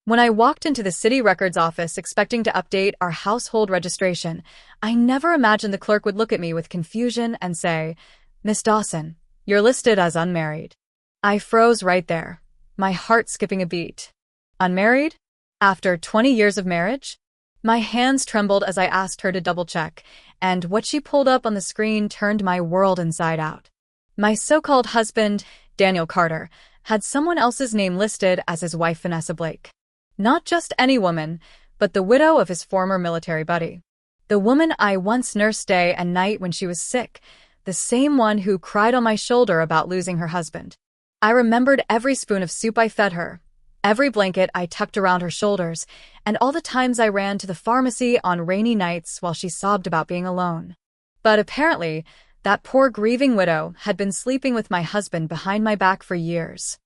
When I walked into the city records office expecting to update our household registration, I never imagined the clerk would look at me with confusion and say, "Miss Dawson, you're listed as unmarried." I froze right there, my heart skipping a beat. Unmarried? After 20 years of marriage? My hands trembled as I asked her to double-check, and what she pulled up on the screen turned my world inside out. My so-called husband, Daniel Carter, had someone else's name listed as his wife Vanessa Blake. Not just any woman, but the widow of his former military buddy. The woman I once nursed day and night when she was sick, the same one who cried on my shoulder about losing her husband. I remembered every spoon of soup I fed her, every blanket I tucked around her shoulders, and all the times I ran to the pharmacy on rainy nights while she sobbed about being alone. But apparently, that poor grieving widow had been sleeping with my husband behind my back for years.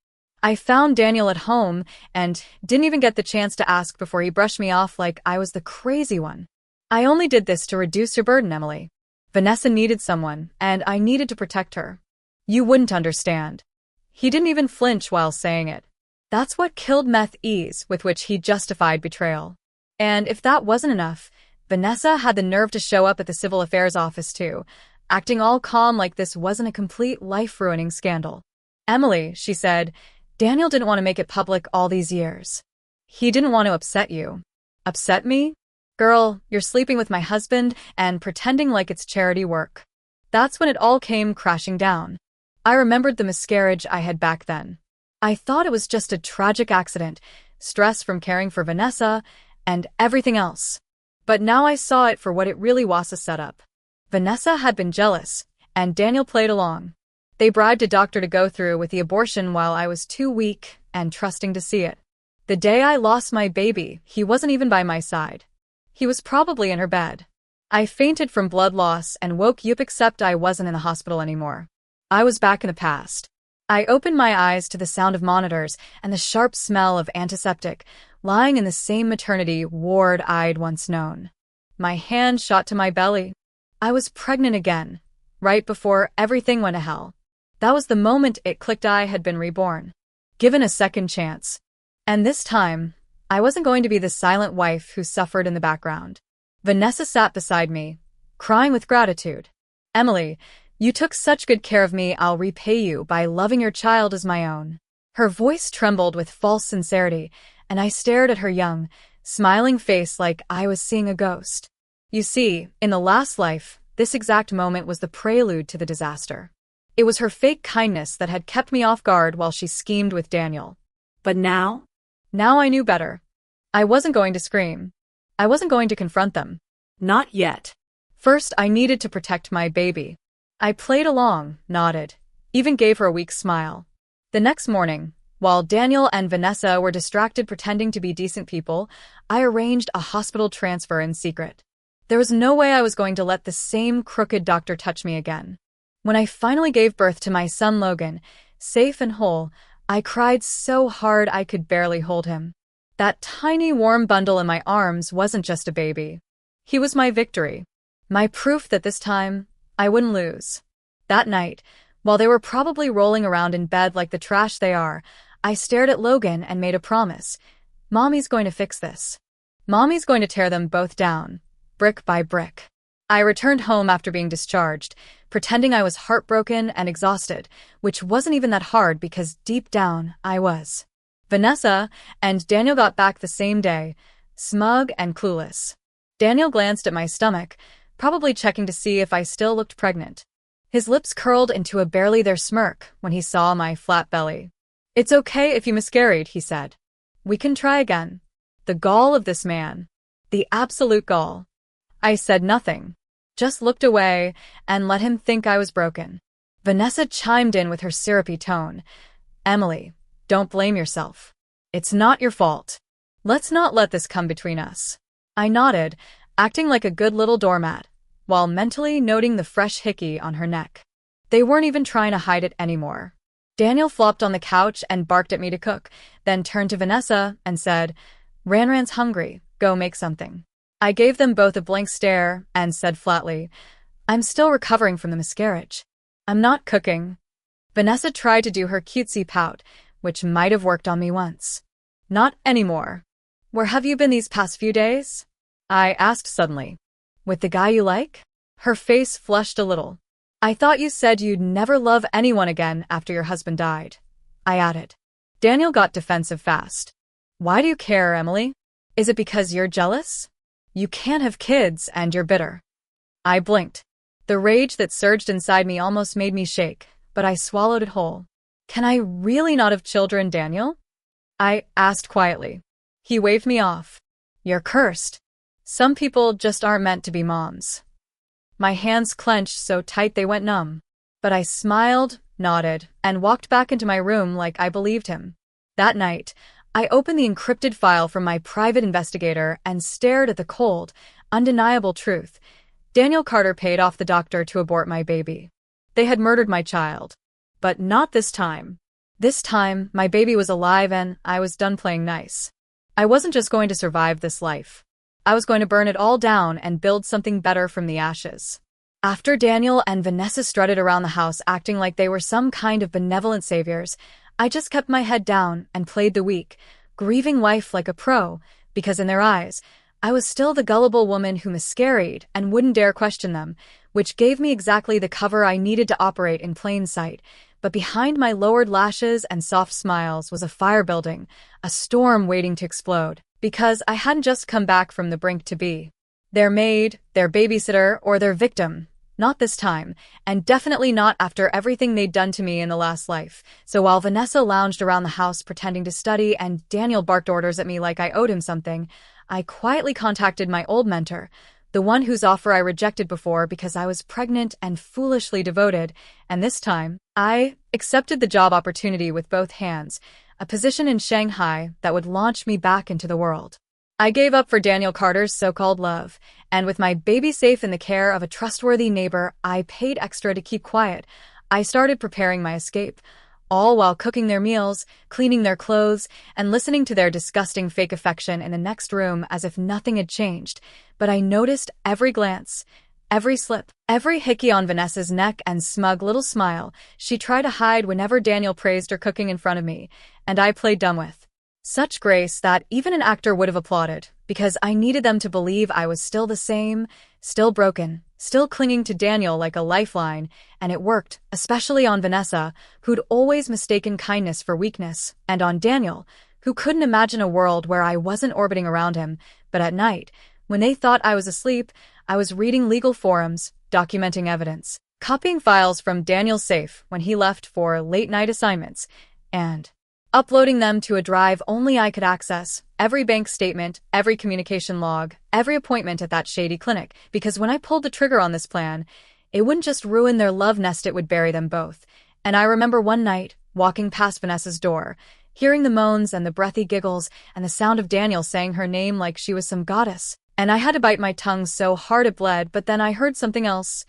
I found Daniel at home and didn't even get the chance to ask before he brushed me off like I was the crazy one. I only did this to reduce your burden, Emily. Vanessa needed someone, and I needed to protect her. You wouldn't understand. He didn't even flinch while saying it. That's what killed meth ease with which he justified betrayal. And if that wasn't enough, Vanessa had the nerve to show up at the civil affairs office too, acting all calm like this wasn't a complete life-ruining scandal. "Emily," she said, "Daniel didn't want to make it public all these years. He didn't want to upset you." Upset me? Girl, you're sleeping with my husband and pretending like it's charity work. That's when it all came crashing down. I remembered the miscarriage I had back then. I thought it was just a tragic accident, stress from caring for Vanessa, and everything else. But now I saw it for what it really was, a setup. Vanessa had been jealous, and Daniel played along. They bribed a doctor to go through with the abortion while I was too weak and trusting to see it. The day I lost my baby, he wasn't even by my side. He was probably in her bed. I fainted from blood loss and woke up except I wasn't in the hospital anymore. I was back in the past. I opened my eyes to the sound of monitors and the sharp smell of antiseptic, lying in the same maternity ward I'd once known. My hand shot to my belly. I was pregnant again, right before everything went to hell. That was the moment it clicked I had been reborn, given a second chance. And this time, I wasn't going to be the silent wife who suffered in the background. Vanessa sat beside me, crying with gratitude. "Emily, you took such good care of me, I'll repay you by loving your child as my own." Her voice trembled with false sincerity, and I stared at her young, smiling face like I was seeing a ghost. You see, in the last life, this exact moment was the prelude to the disaster. It was her fake kindness that had kept me off guard while she schemed with Daniel. But now I knew better. I wasn't going to scream. I wasn't going to confront them. Not yet. First, I needed to protect my baby. I played along, nodded, even gave her a weak smile. The next morning, while Daniel and Vanessa were distracted pretending to be decent people, I arranged a hospital transfer in secret. There was no way I was going to let the same crooked doctor touch me again. When I finally gave birth to my son Logan, safe and whole, I cried so hard I could barely hold him. That tiny warm bundle in my arms wasn't just a baby. He was my victory. My proof that this time, I wouldn't lose. That night, while they were probably rolling around in bed like the trash they are, I stared at Logan and made a promise. Mommy's going to fix this. Mommy's going to tear them both down, brick by brick. I returned home after being discharged, pretending I was heartbroken and exhausted, which wasn't even that hard because deep down, I was. Vanessa and Daniel got back the same day, smug and clueless. Daniel glanced at my stomach, probably checking to see if I still looked pregnant. His lips curled into a barely there smirk when he saw my flat belly. "It's okay if you miscarried," he said. "We can try again." The gall of this man. The absolute gall. I said nothing, just looked away and let him think I was broken. Vanessa chimed in with her syrupy tone. "Emily, don't blame yourself. It's not your fault. Let's not let this come between us." I nodded, acting like a good little doormat, while mentally noting the fresh hickey on her neck. They weren't even trying to hide it anymore. Daniel flopped on the couch and barked at me to cook, then turned to Vanessa and said, "Ranran's hungry, go make something." I gave them both a blank stare and said flatly, "I'm still recovering from the miscarriage. I'm not cooking." Vanessa tried to do her cutesy pout, which might have worked on me once. "Not anymore." Where have you been these past few days? I asked suddenly. With the guy you like? Her face flushed a little. I thought you said you'd never love anyone again after your husband died, I added. Daniel got defensive fast. Why do you care, Emily? Is it because you're jealous? You can't have kids and you're bitter. I blinked. The rage that surged inside me almost made me shake, but I swallowed it whole. Can I really not have children, Daniel? I asked quietly. He waved me off. You're cursed. Some people just aren't meant to be moms. My hands clenched so tight they went numb. But I smiled, nodded, and walked back into my room like I believed him. That night, I opened the encrypted file from my private investigator and stared at the cold, undeniable truth. Daniel Carter paid off the doctor to abort my baby. They had murdered my child. But not this time. This time, my baby was alive and I was done playing nice. I wasn't just going to survive this life. I was going to burn it all down and build something better from the ashes. After Daniel and Vanessa strutted around the house acting like they were some kind of benevolent saviors, I just kept my head down and played the weak, grieving wife like a pro, because in their eyes, I was still the gullible woman who miscarried and wouldn't dare question them, which gave me exactly the cover I needed to operate in plain sight. But behind my lowered lashes and soft smiles was a fire building, a storm waiting to explode, because I hadn't just come back from the brink to be their maid, their babysitter, or their victim. Not this time, and definitely not after everything they'd done to me in the last life. So while Vanessa lounged around the house pretending to study and Daniel barked orders at me like I owed him something, I quietly contacted my old mentor, the one whose offer I rejected before because I was pregnant and foolishly devoted, and this time, I accepted the job opportunity with both hands, a position in Shanghai that would launch me back into the world. I gave up for Daniel Carter's so-called love, and with my baby safe in the care of a trustworthy neighbor I paid extra to keep quiet, I started preparing my escape, all while cooking their meals, cleaning their clothes, and listening to their disgusting fake affection in the next room as if nothing had changed. But I noticed every glance, every slip, every hickey on Vanessa's neck and smug little smile she tried to hide whenever Daniel praised her cooking in front of me, and I played dumb with such grace that even an actor would have applauded, because I needed them to believe I was still the same, still broken, still clinging to Daniel like a lifeline, and it worked, especially on Vanessa, who'd always mistaken kindness for weakness, and on Daniel, who couldn't imagine a world where I wasn't orbiting around him, but at night, when they thought I was asleep, I was reading legal forums, documenting evidence, copying files from Daniel's safe when he left for late-night assignments, and uploading them to a drive only I could access, every bank statement, every communication log, every appointment at that shady clinic, because when I pulled the trigger on this plan, it wouldn't just ruin their love nest, it would bury them both. And I remember one night, walking past Vanessa's door, hearing the moans and the breathy giggles and the sound of Daniel saying her name like she was some goddess. And I had to bite my tongue so hard it bled, but then I heard something else.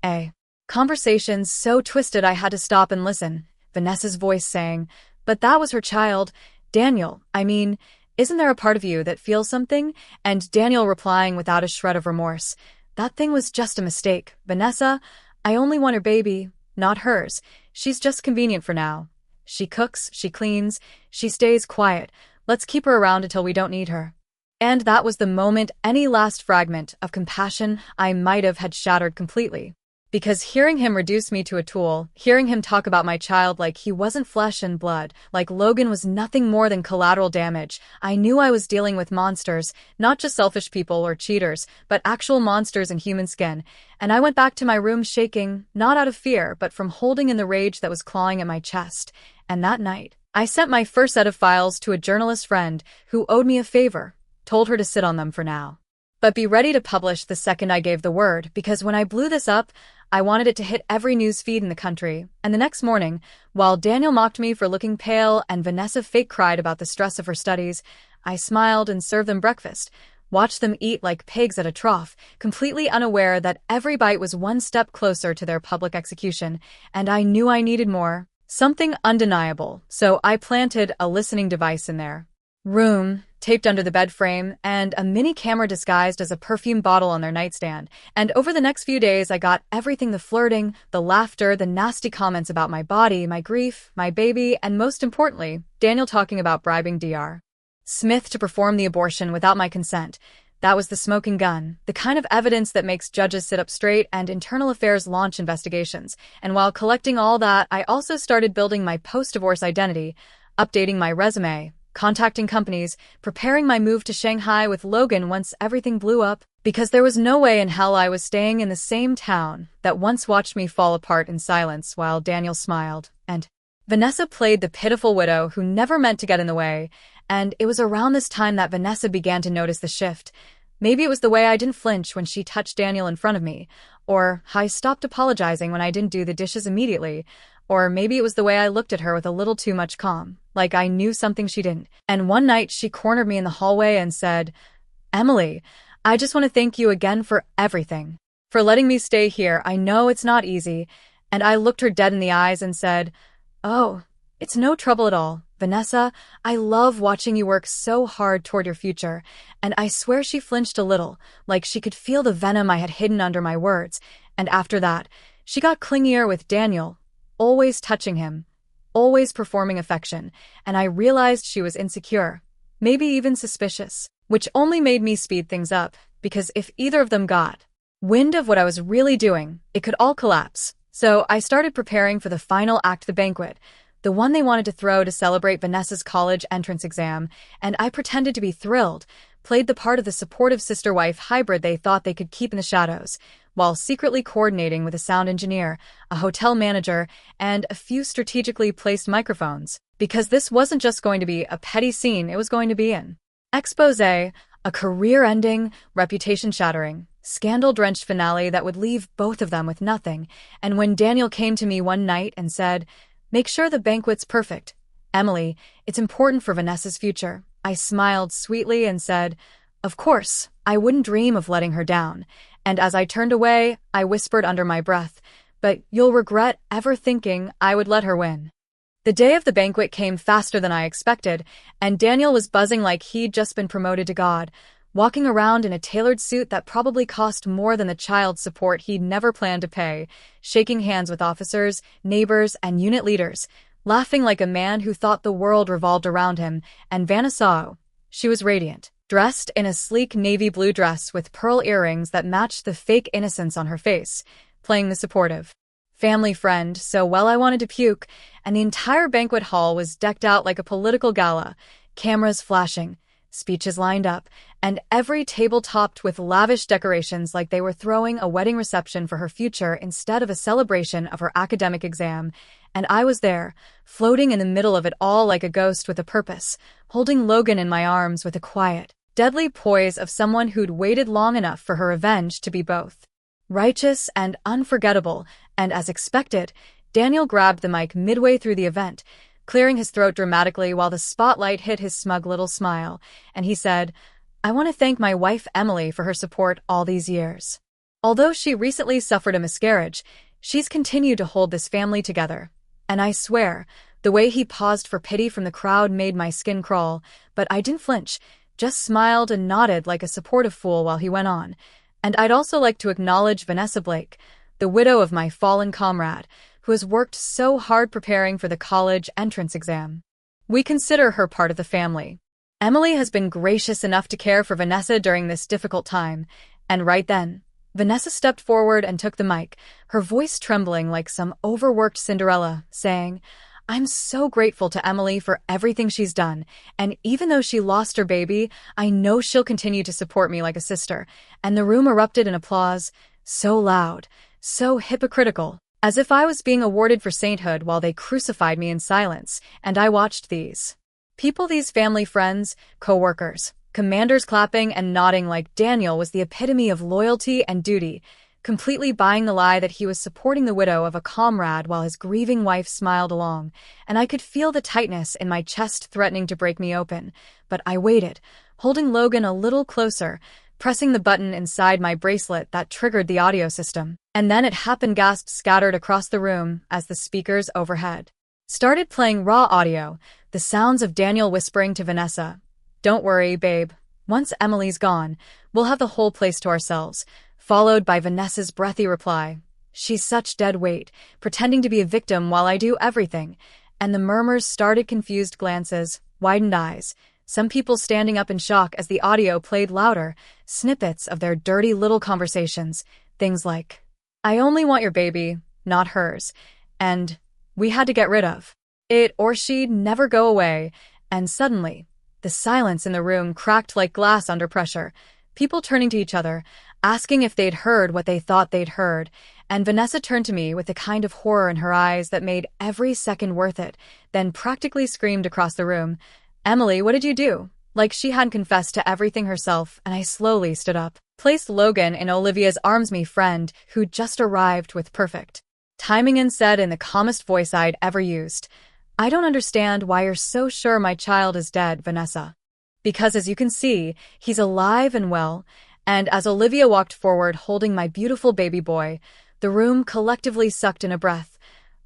A conversation so twisted I had to stop and listen. Vanessa's voice saying, "But that was her child. Daniel, I mean, isn't there a part of you that feels something?" And Daniel replying without a shred of remorse, "That thing was just a mistake. Vanessa, I only want her baby, not hers. She's just convenient for now. She cooks, she cleans, she stays quiet. Let's keep her around until we don't need her." And that was the moment any last fragment of compassion I might have had shattered completely. Because hearing him reduce me to a tool, hearing him talk about my child like he wasn't flesh and blood, like Logan was nothing more than collateral damage, I knew I was dealing with monsters, not just selfish people or cheaters, but actual monsters in human skin. And I went back to my room shaking, not out of fear, but from holding in the rage that was clawing at my chest. And that night, I sent my first set of files to a journalist friend who owed me a favor, told her to sit on them for now. But be ready to publish the second I gave the word, because when I blew this up, I wanted it to hit every news feed in the country. And the next morning, while Daniel mocked me for looking pale and Vanessa fake cried about the stress of her studies, I smiled and served them breakfast, watched them eat like pigs at a trough, completely unaware that every bite was one step closer to their public execution, and I knew I needed more, something undeniable, so I planted a listening device in their room, taped under the bed frame, and a mini camera disguised as a perfume bottle on their nightstand. And over the next few days, I got everything: the flirting, the laughter, the nasty comments about my body, my grief, my baby, and most importantly, Daniel talking about bribing Dr. Smith to perform the abortion without my consent. That was the smoking gun, the kind of evidence that makes judges sit up straight and internal affairs launch investigations. And while collecting all that, I also started building my post-divorce identity, updating my resume, contacting companies, preparing my move to Shanghai with Logan once everything blew up, because there was no way in hell I was staying in the same town that once watched me fall apart in silence while Daniel smiled. And Vanessa played the pitiful widow who never meant to get in the way, and it was around this time that Vanessa began to notice the shift. Maybe it was the way I didn't flinch when she touched Daniel in front of me, or how I stopped apologizing when I didn't do the dishes immediately, or maybe it was the way I looked at her with a little too much calm, like I knew something she didn't. And one night she cornered me in the hallway and said, "Emily, I just want to thank you again for everything. For letting me stay here. I know it's not easy." And I looked her dead in the eyes and said, "Oh, it's no trouble at all. Vanessa, I love watching you work so hard toward your future." And I swear she flinched a little, like she could feel the venom I had hidden under my words. And after that, she got clingier with Daniel, always touching him, always performing affection, and I realized she was insecure, maybe even suspicious, which only made me speed things up, because if either of them got wind of what I was really doing, it could all collapse. So I started preparing for the final act, the banquet, the one they wanted to throw to celebrate Vanessa's college entrance exam, and I pretended to be thrilled, played the part of the supportive sister-wife hybrid they thought they could keep in the shadows, while secretly coordinating with a sound engineer, a hotel manager, and a few strategically placed microphones, because this wasn't just going to be a petty scene, it was going to be an exposé, a career-ending, reputation-shattering, scandal-drenched finale that would leave both of them with nothing. And when Daniel came to me one night and said, "Make sure the banquet's perfect, Emily, it's important for Vanessa's future," I smiled sweetly and said, "Of course, I wouldn't dream of letting her down." And as I turned away, I whispered under my breath, "But you'll regret ever thinking I would let her win." The day of the banquet came faster than I expected, and Daniel was buzzing like he'd just been promoted to God, walking around in a tailored suit that probably cost more than the child support he'd never planned to pay, shaking hands with officers, neighbors, and unit leaders, laughing like a man who thought the world revolved around him. And Vanessa, she was radiant, dressed in a sleek navy blue dress with pearl earrings that matched the fake innocence on her face, playing the supportive family friend so well I wanted to puke, and the entire banquet hall was decked out like a political gala, cameras flashing, speeches lined up, and every table topped with lavish decorations like they were throwing a wedding reception for her future instead of a celebration of her academic exam. And I was there, floating in the middle of it all like a ghost with a purpose, holding Logan in my arms with a quiet, deadly poise of someone who'd waited long enough for her revenge to be both righteous and unforgettable. And as expected, Daniel grabbed the mic midway through the event, clearing his throat dramatically while the spotlight hit his smug little smile, and he said, "I want to thank my wife Emily for her support all these years. Although she recently suffered a miscarriage, she's continued to hold this family together." And I swear, the way he paused for pity from the crowd made my skin crawl, but I didn't flinch, just smiled and nodded like a supportive fool while he went on. "And I'd also like to acknowledge Vanessa Blake, the widow of my fallen comrade, who has worked so hard preparing for the college entrance exam. We consider her part of the family. Emily has been gracious enough to care for Vanessa during this difficult time." And right then, Vanessa stepped forward and took the mic, her voice trembling like some overworked Cinderella, saying, "I'm so grateful to Emily for everything she's done, and even though she lost her baby, I know she'll continue to support me like a sister." And the room erupted in applause, so loud, so hypocritical, as if I was being awarded for sainthood while they crucified me in silence. And I watched these people, these family friends, co-workers, commanders clapping and nodding like Daniel was the epitome of loyalty and duty, completely buying the lie that he was supporting the widow of a comrade while his grieving wife smiled along, and I could feel the tightness in my chest threatening to break me open. But I waited, holding Logan a little closer, pressing the button inside my bracelet that triggered the audio system. And then it happened. Gasps scattered across the room as the speakers overhead started playing raw audio, the sounds of Daniel whispering to Vanessa, "Don't worry, babe. Once Emily's gone, we'll have the whole place to ourselves," followed by Vanessa's breathy reply, "She's such dead weight, pretending to be a victim while I do everything." And the murmurs started, confused glances, widened eyes, some people standing up in shock as the audio played louder, snippets of their dirty little conversations, things like, "I only want your baby, not hers," and "We had to get rid of it or she'd never go away," and suddenly, the silence in the room cracked like glass under pressure, people turning to each other, asking if they'd heard what they thought they'd heard, and Vanessa turned to me with a kind of horror in her eyes that made every second worth it, then practically screamed across the room, "Emily, what did you do?" Like she hadn't confessed to everything herself, and I slowly stood up, placed Logan in Olivia's arms, me friend, who'd just arrived with perfect timing, and said in the calmest voice I'd ever used, "I don't understand why you're so sure my child is dead, Vanessa. Because as you can see, he's alive and well," and as Olivia walked forward holding my beautiful baby boy, the room collectively sucked in a breath,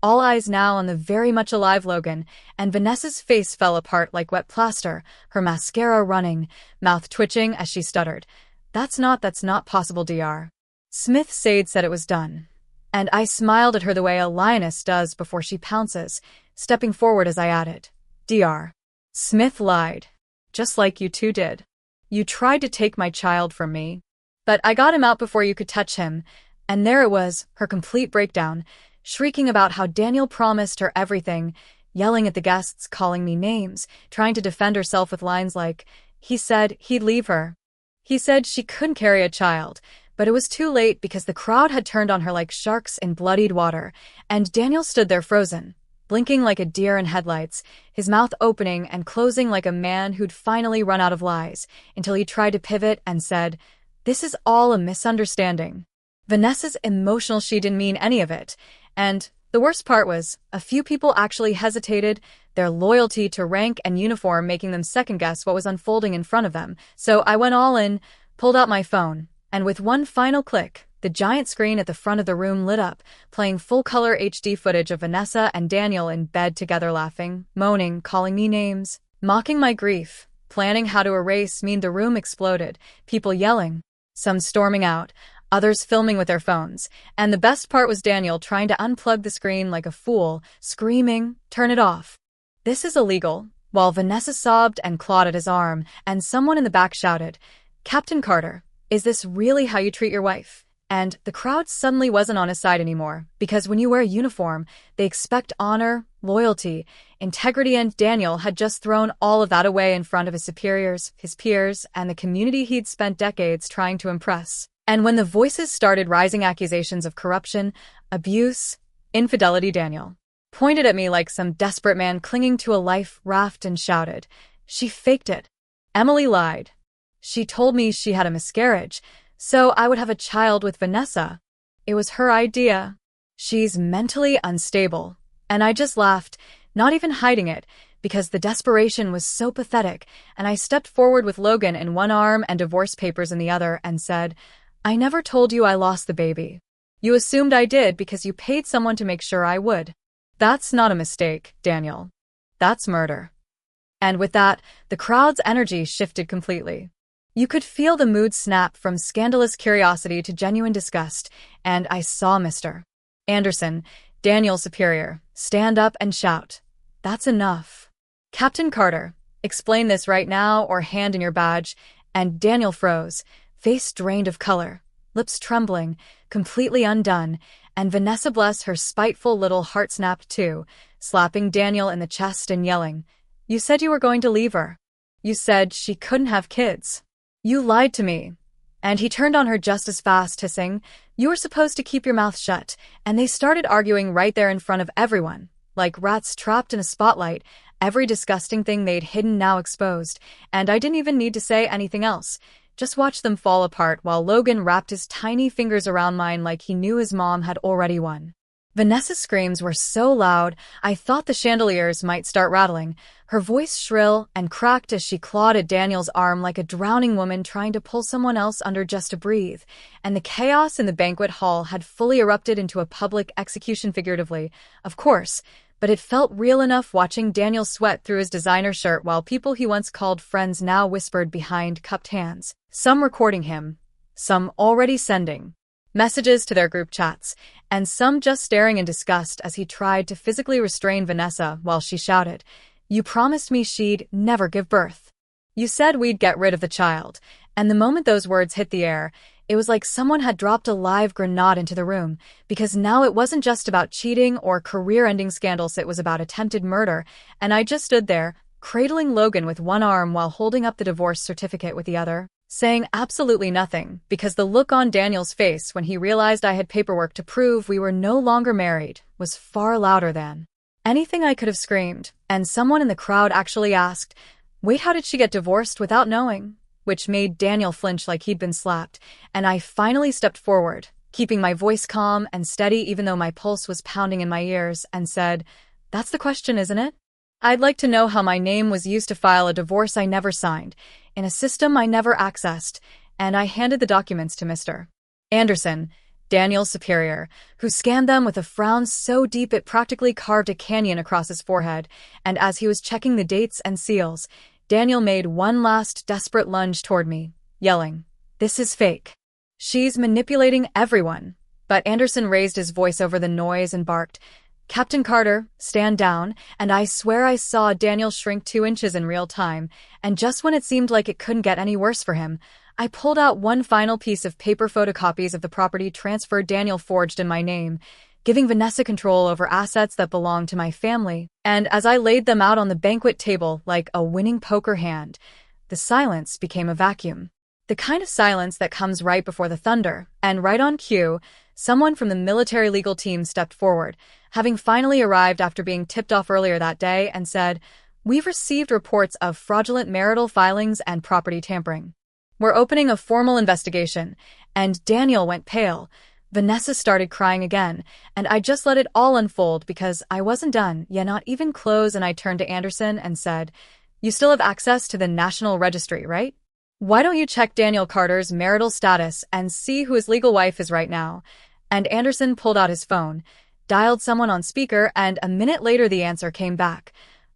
all eyes now on the very much alive Logan, and Vanessa's face fell apart like wet plaster, her mascara running, mouth twitching as she stuttered, That's not possible, Dr. Smith Sade said it was done." And I smiled at her the way a lioness does before she pounces, stepping forward as I added, "Dr. Smith lied. Just like you two did. You tried to take my child from me. But I got him out before you could touch him." And there it was, her complete breakdown, shrieking about how Daniel promised her everything, yelling at the guests, calling me names, trying to defend herself with lines like, "He said he'd leave her. He said she couldn't carry a child." But it was too late because the crowd had turned on her like sharks in bloodied water, and Daniel stood there frozen, blinking like a deer in headlights, his mouth opening and closing like a man who'd finally run out of lies, until he tried to pivot and said, "This is all a misunderstanding." Vanessa's emotional, she didn't mean any of it, and the worst part was, a few people actually hesitated, their loyalty to rank and uniform making them second-guess what was unfolding in front of them. So I went all in, pulled out my phone, and with one final click, the giant screen at the front of the room lit up, playing full-color HD footage of Vanessa and Daniel in bed together, laughing, moaning, calling me names, mocking my grief, planning how to erase me. The room exploded, people yelling, some storming out, others filming with their phones, and the best part was Daniel trying to unplug the screen like a fool, screaming, "Turn it off. This is illegal," while Vanessa sobbed and clawed at his arm, and someone in the back shouted, "Captain Carter, is this really how you treat your wife?" And the crowd suddenly wasn't on his side anymore, because when you wear a uniform, they expect honor, loyalty, integrity, and Daniel had just thrown all of that away in front of his superiors, his peers, and the community he'd spent decades trying to impress. And when the voices started rising, accusations of corruption, abuse, infidelity, Daniel pointed at me like some desperate man clinging to a life raft and shouted, "She faked it. Emily lied. She told me she had a miscarriage, so I would have a child with Vanessa. It was her idea. She's mentally unstable." And I just laughed, not even hiding it, because the desperation was so pathetic, and I stepped forward with Logan in one arm and divorce papers in the other and said, "I never told you I lost the baby. You assumed I did because you paid someone to make sure I would. That's not a mistake, Daniel. That's murder." And with that, the crowd's energy shifted completely. You could feel the mood snap from scandalous curiosity to genuine disgust, and I saw Mr. Anderson, Daniel's superior, stand up and shout, "That's enough. Captain Carter, explain this right now or hand in your badge." And Daniel froze, face drained of color, lips trembling, completely undone, and Vanessa, bless her spiteful little heart, snapped too, slapping Daniel in the chest and yelling, "You said you were going to leave her. You said she couldn't have kids. You lied to me." And he turned on her just as fast, hissing, "You were supposed to keep your mouth shut." And they started arguing right there in front of everyone, like rats trapped in a spotlight, every disgusting thing they'd hidden now exposed, and I didn't even need to say anything else. Just watch them fall apart while Logan wrapped his tiny fingers around mine like he knew his mom had already won. Vanessa's screams were so loud, I thought the chandeliers might start rattling, her voice shrill and cracked as she clawed at Daniel's arm like a drowning woman trying to pull someone else under just to breathe, and the chaos in the banquet hall had fully erupted into a public execution, figuratively, of course, but it felt real enough watching Daniel sweat through his designer shirt while people he once called friends now whispered behind cupped hands, some recording him, some already sending messages to their group chats, and some just staring in disgust as he tried to physically restrain Vanessa while she shouted, "You promised me she'd never give birth. You said we'd get rid of the child, and the moment those words hit the air, it was like someone had dropped a live grenade into the room, because now it wasn't just about cheating or career-ending scandals, it was about attempted murder, and I just stood there, cradling Logan with one arm while holding up the divorce certificate with the other, saying absolutely nothing, because the look on Daniel's face when he realized I had paperwork to prove we were no longer married was far louder than anything I could have screamed, and someone in the crowd actually asked, "Wait, how did she get divorced without knowing?" Which made Daniel flinch like he'd been slapped, and I finally stepped forward, keeping my voice calm and steady even though my pulse was pounding in my ears, and said, "That's the question, isn't it? I'd like to know how my name was used to file a divorce I never signed, in a system I never accessed," and I handed the documents to Mr. Anderson, Daniel's superior, who scanned them with a frown so deep it practically carved a canyon across his forehead, and as he was checking the dates and seals, Daniel made one last desperate lunge toward me, yelling, "This is fake. She's manipulating everyone." But Anderson raised his voice over the noise and barked, "Captain Carter, stand down," and I swear I saw Daniel shrink 2 inches in real time, and just when it seemed like it couldn't get any worse for him, I pulled out one final piece of paper photocopies of the property transfer Daniel forged in my name, giving Vanessa control over assets that belonged to my family, and as I laid them out on the banquet table like a winning poker hand, the silence became a vacuum. The kind of silence that comes right before the thunder, and right on cue, someone from the military legal team stepped forward, having finally arrived after being tipped off earlier that day, and said, "We've received reports of fraudulent marital filings and property tampering. We're opening a formal investigation," and Daniel went pale. Vanessa started crying again, and I just let it all unfold because I wasn't done, yet not even close, and I turned to Anderson and said, "You still have access to the National Registry, right? Why don't you check Daniel Carter's marital status and see who his legal wife is right now?" And Anderson pulled out his phone, dialed someone on speaker, and a minute later the answer came back.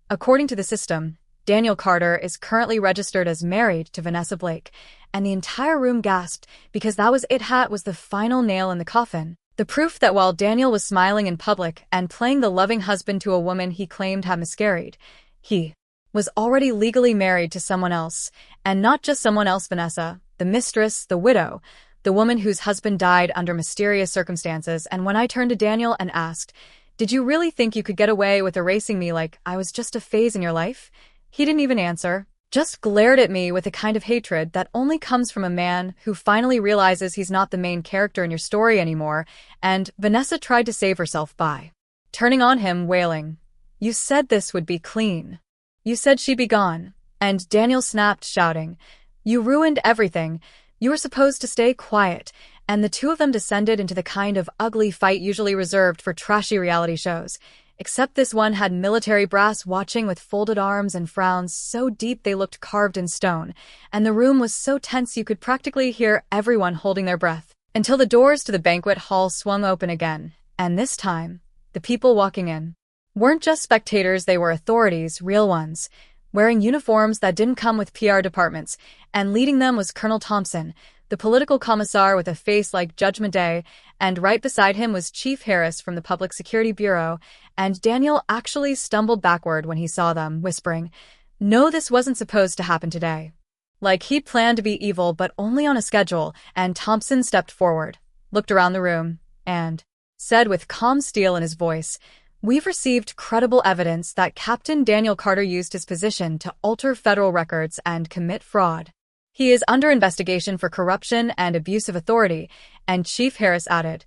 According to the system, Daniel Carter is currently registered as married to Vanessa Blake, and the entire room gasped because that was it. Hat was the final nail in the coffin. The proof that while Daniel was smiling in public and playing the loving husband to a woman he claimed had miscarried, he was already legally married to someone else, and not just someone else, Vanessa, the mistress, the widow, the woman whose husband died under mysterious circumstances. And when I turned to Daniel and asked, "Did you really think you could get away with erasing me like I was just a phase in your life?" he didn't even answer, just glared at me with a kind of hatred that only comes from a man who finally realizes he's not the main character in your story anymore, and Vanessa tried to save herself by turning on him, wailing, "You said this would be clean. You said she'd be gone." And Daniel snapped, shouting, "You ruined everything. You were supposed to stay quiet," and the two of them descended into the kind of ugly fight usually reserved for trashy reality shows. Except this one had military brass watching with folded arms and frowns so deep they looked carved in stone, and the room was so tense you could practically hear everyone holding their breath, until the doors to the banquet hall swung open again, and this time, the people walking in weren't just spectators, they were authorities, real ones, wearing uniforms that didn't come with PR departments, and leading them was Colonel Thompson, the political commissar with a face like Judgment Day, and right beside him was Chief Harris from the Public Security Bureau, and Daniel actually stumbled backward when he saw them, whispering, "No, this wasn't supposed to happen today." Like he'd planned to be evil, but only on a schedule, and Thompson stepped forward, looked around the room, and said with calm steel in his voice, "We've received credible evidence that Captain Daniel Carter used his position to alter federal records and commit fraud. He is under investigation for corruption and abuse of authority," and Chief Harris added,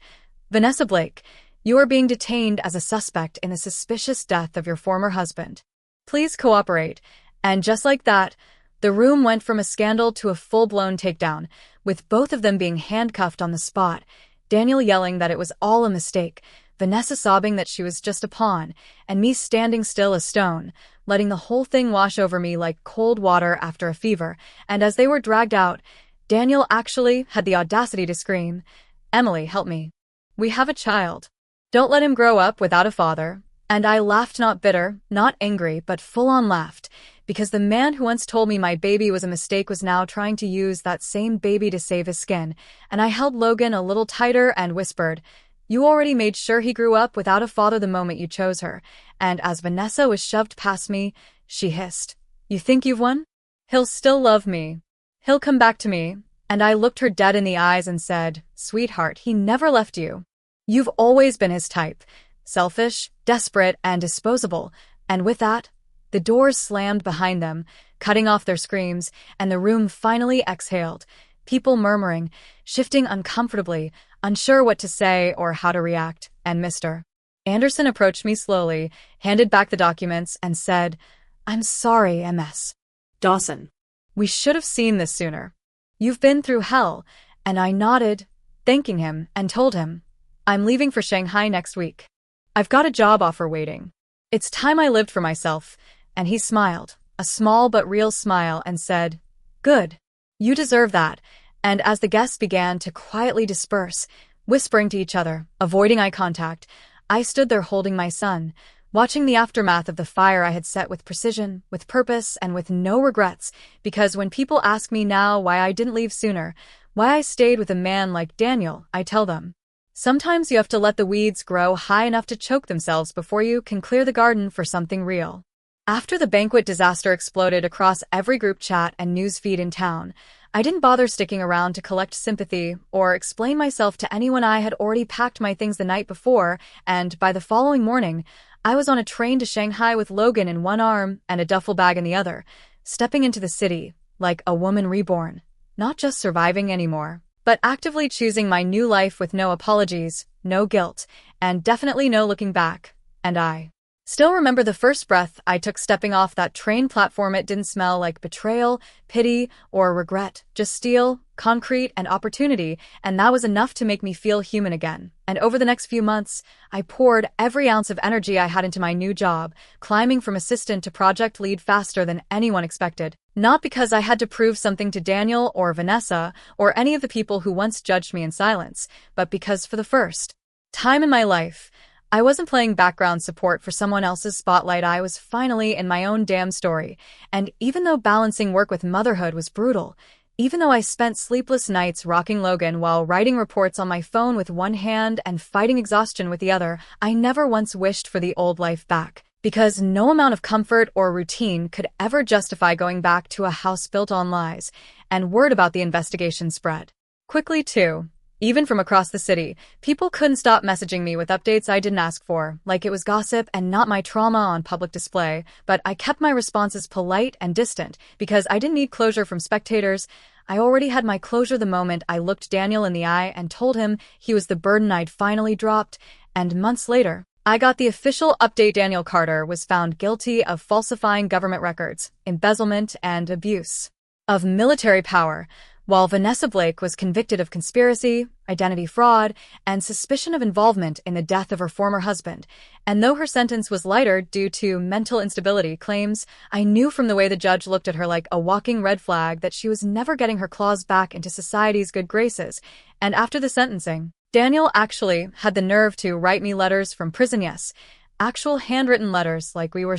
"Vanessa Blake, you are being detained as a suspect in the suspicious death of your former husband. Please cooperate." And just like that, the room went from a scandal to a full-blown takedown, with both of them being handcuffed on the spot, Daniel yelling that it was all a mistake, Vanessa sobbing that she was just a pawn, and me standing still as stone, letting the whole thing wash over me like cold water after a fever. And as they were dragged out, Daniel actually had the audacity to scream, "Emily, help me. We have a child. Don't let him grow up without a father." And I laughed, not bitter, not angry, but full-on laughed, because the man who once told me my baby was a mistake was now trying to use that same baby to save his skin. And I held Logan a little tighter and whispered, "You already made sure he grew up without a father the moment you chose her." And as Vanessa was shoved past me, she hissed, "You think you've won?" He'll still love me. He'll come back to me. And I looked her dead in the eyes and said, "Sweetheart, he never left you. You've always been his type. Selfish, desperate, and disposable." And with that, the doors slammed behind them, cutting off their screams, and the room finally exhaled. People murmuring, shifting uncomfortably, unsure what to say or how to react, and Mr. Anderson approached me slowly, handed back the documents, and said, "I'm sorry, MS. Dawson. We should have seen this sooner. You've been through hell." And I nodded, thanking him, and told him, "I'm leaving for Shanghai next week. I've got a job offer waiting. It's time I lived for myself." And he smiled, a small but real smile, and said, "Good. You deserve that." And as the guests began to quietly disperse, whispering to each other, avoiding eye contact, I stood there holding my son, watching the aftermath of the fire I had set with precision, with purpose, and with no regrets, because when people ask me now why I didn't leave sooner, why I stayed with a man like Daniel, I tell them, sometimes you have to let the weeds grow high enough to choke themselves before you can clear the garden for something real. After the banquet disaster exploded across every group chat and news feed in town, I didn't bother sticking around to collect sympathy or explain myself to anyone. I had already packed my things the night before, and by the following morning, I was on a train to Shanghai with Logan in one arm and a duffel bag in the other, stepping into the city like a woman reborn, not just surviving anymore, but actively choosing my new life with no apologies, no guilt, and definitely no looking back. And I still remember the first breath I took stepping off that train platform. It didn't smell like betrayal, pity, or regret, just steel, concrete, and opportunity, and that was enough to make me feel human again. And over the next few months, I poured every ounce of energy I had into my new job, climbing from assistant to project lead faster than anyone expected. Not because I had to prove something to Daniel or Vanessa or any of the people who once judged me in silence, but because for the first time in my life, I wasn't playing background support for someone else's spotlight. I was finally in my own damn story. And even though balancing work with motherhood was brutal, even though I spent sleepless nights rocking Logan while writing reports on my phone with one hand and fighting exhaustion with the other, I never once wished for the old life back. Because no amount of comfort or routine could ever justify going back to a house built on lies. And word about the investigation spread quickly too. Even from across the city, people couldn't stop messaging me with updates I didn't ask for, like it was gossip and not my trauma on public display. But I kept my responses polite and distant because I didn't need closure from spectators. I already had my closure the moment I looked Daniel in the eye and told him he was the burden I'd finally dropped. And months later, I got the official update. Daniel Carter was found guilty of falsifying government records, embezzlement, and abuse of military power, while Vanessa Blake was convicted of conspiracy, identity fraud, and suspicion of involvement in the death of her former husband. And though her sentence was lighter due to mental instability claims, I knew from the way the judge looked at her like a walking red flag that she was never getting her claws back into society's good graces. And after the sentencing, Daniel actually had the nerve to write me letters from prison. Yes, actual handwritten letters like we were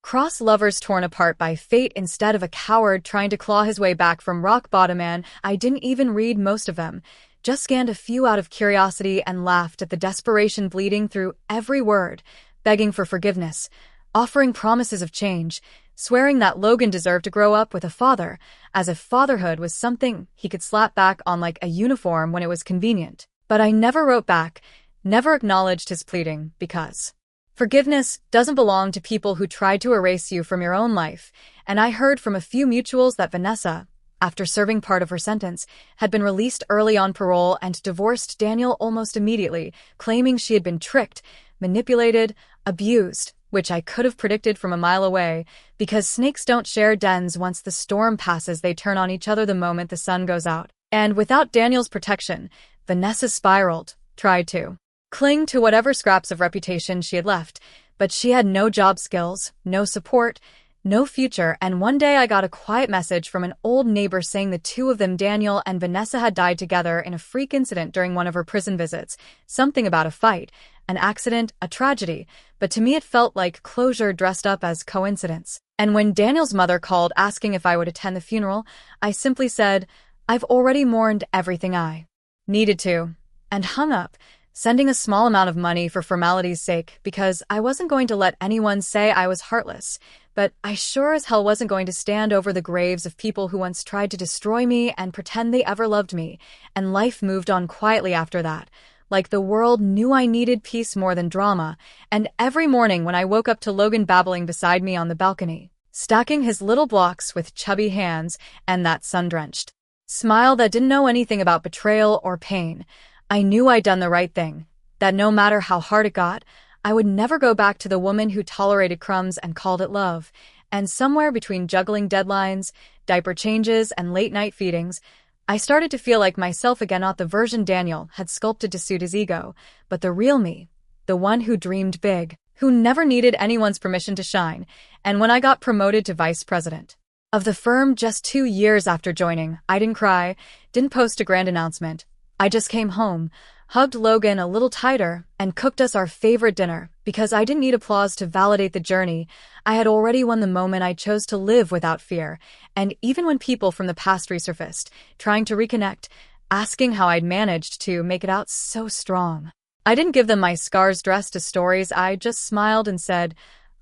cross lovers torn apart by fate instead of a coward trying to claw his way back from rock bottom. And I didn't even read most of them, just scanned a few out of curiosity and laughed at the desperation bleeding through every word, begging for forgiveness, offering promises of change, swearing that Logan deserved to grow up with a father, as if fatherhood was something he could slap back on like a uniform when it was convenient. But I never wrote back, never acknowledged his pleading, because forgiveness doesn't belong to people who tried to erase you from your own life. And I heard from a few mutuals that Vanessa, after serving part of her sentence, had been released early on parole and divorced Daniel almost immediately, claiming she had been tricked, manipulated, abused, which I could have predicted from a mile away, because snakes don't share dens. Once the storm passes, they turn on each other the moment the sun goes out. And without Daniel's protection, Vanessa spiraled, tried to cling to whatever scraps of reputation she had left, but she had no job skills, no support, no future. And one day I got a quiet message from an old neighbor saying the two of them, Daniel and Vanessa, had died together in a freak incident during one of her prison visits. Something about a fight, an accident, a tragedy, but to me it felt like closure dressed up as coincidence. And when Daniel's mother called asking if I would attend the funeral, I simply said, "I've already mourned everything I needed to," and hung up, sending a small amount of money for formality's sake because I wasn't going to let anyone say I was heartless, but I sure as hell wasn't going to stand over the graves of people who once tried to destroy me and pretend they ever loved me, and life moved on quietly after that. Like the world knew I needed peace more than drama, and every morning when I woke up to Logan babbling beside me on the balcony, stacking his little blocks with chubby hands and that sun-drenched smile that didn't know anything about betrayal or pain, I knew I'd done the right thing, that no matter how hard it got, I would never go back to the woman who tolerated crumbs and called it love. And somewhere between juggling deadlines, diaper changes, and late-night feedings, I started to feel like myself again, not the version Daniel had sculpted to suit his ego, but the real me, the one who dreamed big, who never needed anyone's permission to shine. And when I got promoted to vice president of the firm just 2 years after joining, I didn't cry, didn't post a grand announcement. I just came home, hugged Logan a little tighter, and cooked us our favorite dinner, because I didn't need applause to validate the journey. I had already won the moment I chose to live without fear. And even when people from the past resurfaced, trying to reconnect, asking how I'd managed to make it out so strong, I didn't give them my scars dressed as stories. I just smiled and said,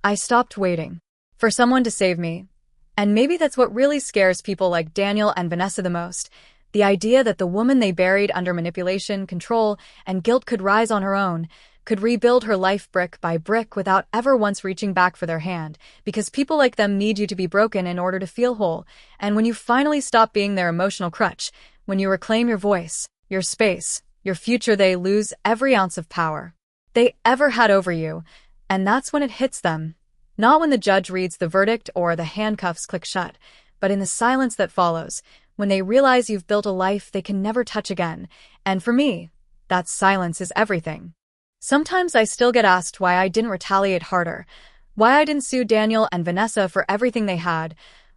I stopped waiting for someone to save me. And maybe that's what really scares people like Daniel and Vanessa the most. The idea that the woman they buried under manipulation, control, and guilt could rise on her own, could rebuild her life brick by brick without ever once reaching back for their hand, because people like them need you to be broken in order to feel whole. And when you finally stop being their emotional crutch, when you reclaim your voice, your space, your future, they lose every ounce of power they ever had over you. And that's when it hits them. Not when the judge reads the verdict or the handcuffs click shut, but in the silence that follows, when they realize you've built a life they can never touch again. And for me, that silence is everything. Sometimes I still get asked why I didn't retaliate harder, why I didn't sue Daniel and Vanessa for everything they had,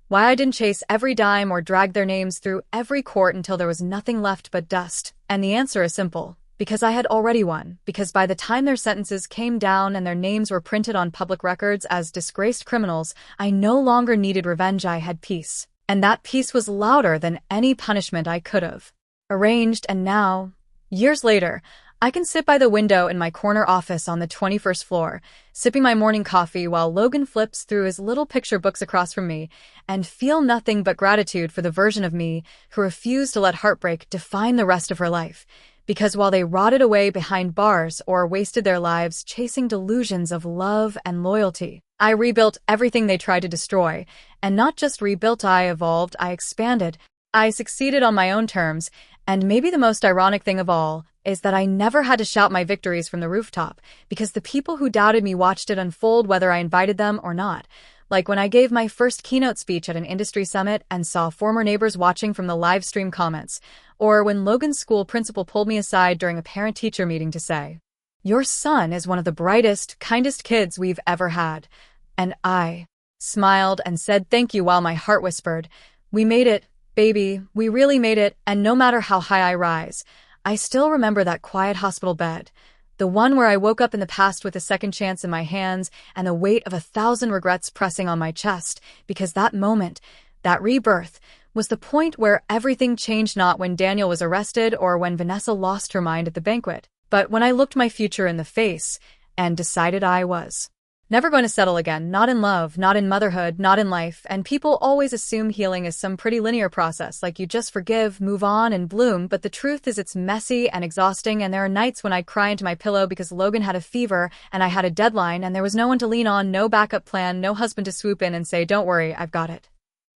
why I didn't chase every dime or drag their names through every court until there was nothing left but dust. And the answer is simple. Because I had already won, because by the time their sentences came down and their names were printed on public records as disgraced criminals, I no longer needed revenge, I had peace. And that peace was louder than any punishment I could have arranged. And now, years later, I can sit by the window in my corner office on the 21st floor, sipping my morning coffee while Logan flips through his little picture books across from me, and feel nothing but gratitude for the version of me who refused to let heartbreak define the rest of her life. Because while they rotted away behind bars or wasted their lives chasing delusions of love and loyalty, I rebuilt everything they tried to destroy. And not just rebuilt, I evolved, I expanded. I succeeded on my own terms, and maybe the most ironic thing of all is that I never had to shout my victories from the rooftop, because the people who doubted me watched it unfold whether I invited them or not. Like when I gave my first keynote speech at an industry summit and saw former neighbors watching from the live stream comments, or when Logan's school principal pulled me aside during a parent-teacher meeting to say, "Your son is one of the brightest, kindest kids we've ever had." And I smiled and said thank you while my heart whispered, "We made it, baby, we really made it." And no matter how high I rise, I still remember that quiet hospital bed, the one where I woke up in the past with a second chance in my hands and the weight of 1,000 regrets pressing on my chest, because that moment, that rebirth, was the point where everything changed, not when Daniel was arrested or when Vanessa lost her mind at the banquet, but when I looked my future in the face and decided I was never going to settle again, not in love, not in motherhood, not in life. And people always assume healing is some pretty linear process, like you just forgive, move on, and bloom. But the truth is it's messy and exhausting, and there are nights when I cry into my pillow because Logan had a fever and I had a deadline and there was no one to lean on, no backup plan, no husband to swoop in and say, "Don't worry, I've got it."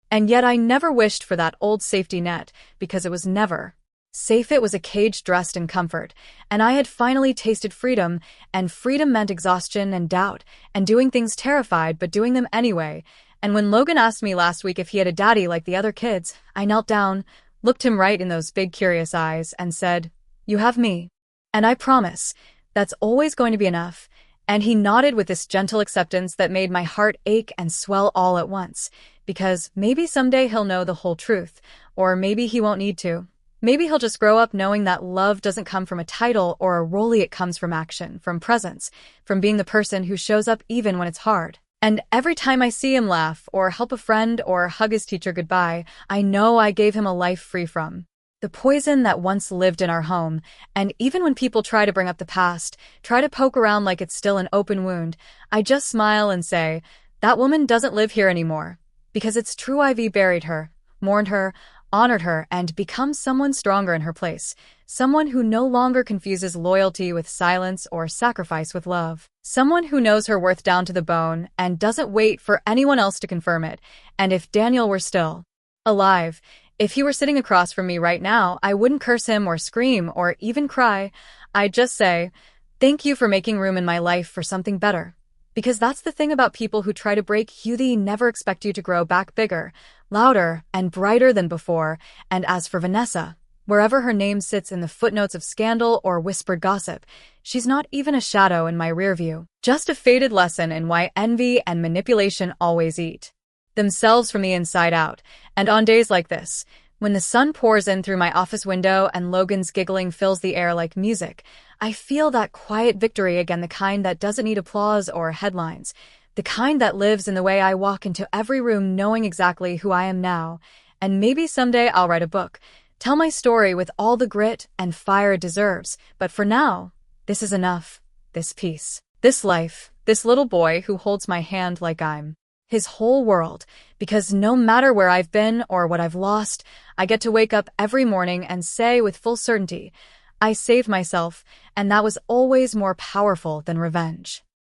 And yet I never wished for that old safety net, because it was never safe. It was a cage dressed in comfort, and I had finally tasted freedom, and freedom meant exhaustion and doubt, and doing things terrified but doing them anyway. And when Logan asked me last week if he had a daddy like the other kids, I knelt down, looked him right in those big curious eyes, and said, "You have me. And I promise, that's always going to be enough." And he nodded with this gentle acceptance that made my heart ache and swell all at once, because maybe someday he'll know the whole truth, or maybe he won't need to. Maybe he'll just grow up knowing that love doesn't come from a title or a role, it comes from action, from presence, from being the person who shows up even when it's hard. And every time I see him laugh, or help a friend, or hug his teacher goodbye, I know I gave him a life free from The poison that once lived in our home, and even when people try to bring up the past, try to poke around like it's still an open wound, I just smile and say, that woman doesn't live here anymore. Because it's true Ivy buried her, mourned her, honored her, and become someone stronger in her place. Someone who no longer confuses loyalty with silence or sacrifice with love. Someone who knows her worth down to the bone and doesn't wait for anyone else to confirm it. And if Daniel were still alive, if he were sitting across from me right now, I wouldn't curse him or scream or even cry. I'd just say, thank you for making room in my life for something better. Because that's the thing about people who try to break you, they never expect you to grow back bigger, louder, and brighter than before. And as for Vanessa, wherever her name sits in the footnotes of scandal or whispered gossip, she's not even a shadow in my rear view. Just a faded lesson in why envy and manipulation always eat themselves from the inside out. And on days like this, when the sun pours in through my office window and Logan's giggling fills the air like music, I feel that quiet victory again, the kind that doesn't need applause or headlines, the kind that lives in the way I walk into every room knowing exactly who I am now. And maybe someday I'll write a book, tell my story with all the grit and fire it deserves. But for now, this is enough. This peace, this life, this little boy who holds my hand like I'm his whole world, because no matter where I've been or what I've lost, I get to wake up every morning and say with full certainty, I saved myself, and that was always more powerful than revenge.